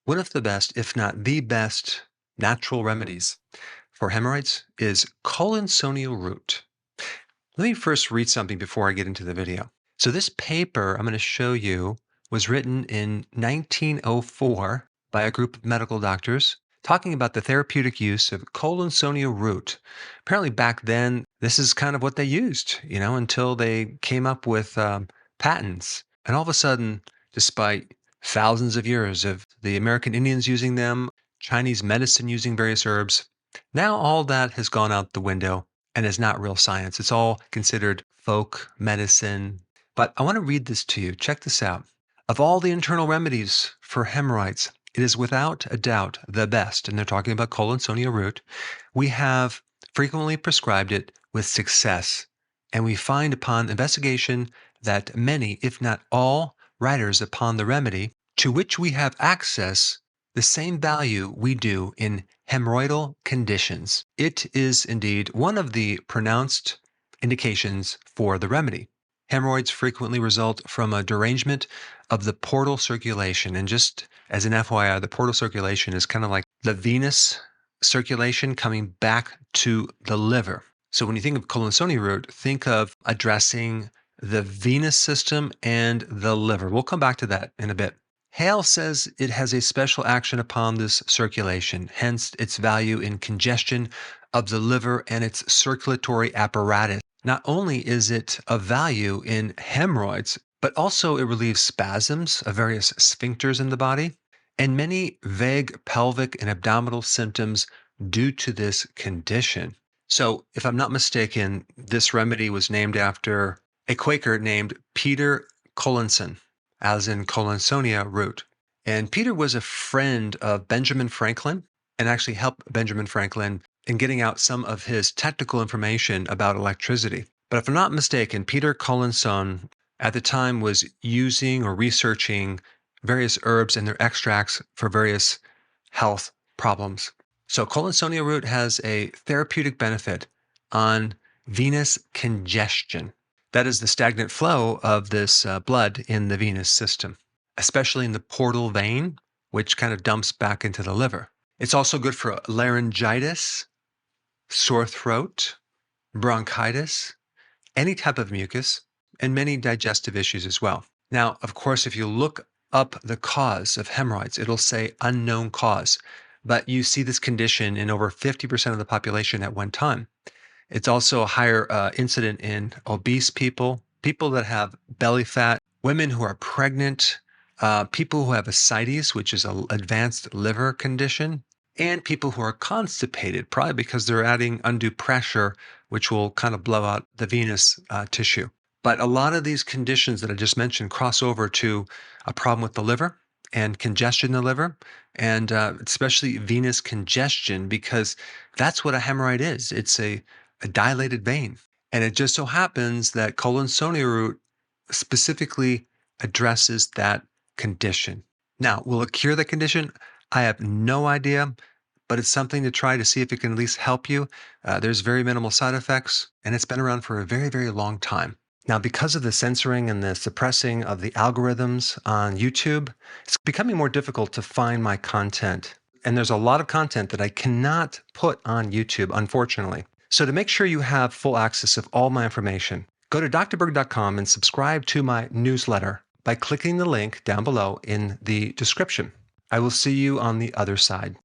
One of the best, if not the best, natural remedies for hemorrhoids is Collinsonia root. Let me first read something before I get into the video. So this paper I'm going to show you was written in 1904 by a group of medical doctors talking about the therapeutic use of Collinsonia root. Apparently back then, this is kind of what they used, until they came up with patents. And all of a sudden, despite thousands of years of the American Indians using them, Chinese medicine using various herbs, now all that has gone out the window and is not real science. It's all considered folk medicine. But I want to read this to you. Check this out. Of all the internal remedies for hemorrhoids, it is without a doubt the best, and they're talking about Collinsonia root. We have frequently prescribed it with success, and we find upon investigation that many, if not all, writers upon the remedy to which we have access the same value we do in hemorrhoidal conditions. It is indeed one of the pronounced indications for the remedy. Hemorrhoids frequently result from a derangement of the portal circulation. And just as an FYI, the portal circulation is kind of like the venous circulation coming back to the liver. So when you think of Collinsonia root, think of addressing the venous system and the liver. We'll come back to that in a bit. Hale says it has a special action upon this circulation, hence its value in congestion of the liver and its circulatory apparatus. Not only is it of value in hemorrhoids, but also it relieves spasms of various sphincters in the body and many vague pelvic and abdominal symptoms due to this condition. So, if I'm not mistaken, this remedy was named after a Quaker named Peter Collinson, as in Collinsonia root. And Peter was a friend of Benjamin Franklin and actually helped Benjamin Franklin in getting out some of his technical information about electricity. But if I'm not mistaken, Peter Collinson at the time was using or researching various herbs and their extracts for various health problems. So Collinsonia root has a therapeutic benefit on venous congestion. That is the stagnant flow of this blood in the venous system, especially in the portal vein, which kind of dumps back into the liver. It's also good for laryngitis, sore throat, bronchitis, any type of mucus, and many digestive issues as well. Now, of course, if you look up the cause of hemorrhoids, it'll say unknown cause, but you see this condition in over 50% of the population at one time. It's also a higher incident in obese people, people that have belly fat, women who are pregnant, people who have ascites, which is an advanced liver condition, and people who are constipated, probably because they're adding undue pressure, which will kind of blow out the venous tissue. But a lot of these conditions that I just mentioned cross over to a problem with the liver and congestion in the liver, and especially venous congestion, because that's what a hemorrhoid is. It's a dilated vein. And it just so happens that Collinsonia root specifically addresses that condition. Now, will it cure the condition? I have no idea, but it's something to try to see if it can at least help you. There's very minimal side effects, and it's been around for a very, very long time. Now, because of the censoring and the suppressing of the algorithms on YouTube, it's becoming more difficult to find my content. And there's a lot of content that I cannot put on YouTube, unfortunately. So to make sure you have full access of all my information, go to drberg.com and subscribe to my newsletter by clicking the link down below in the description. I will see you on the other side.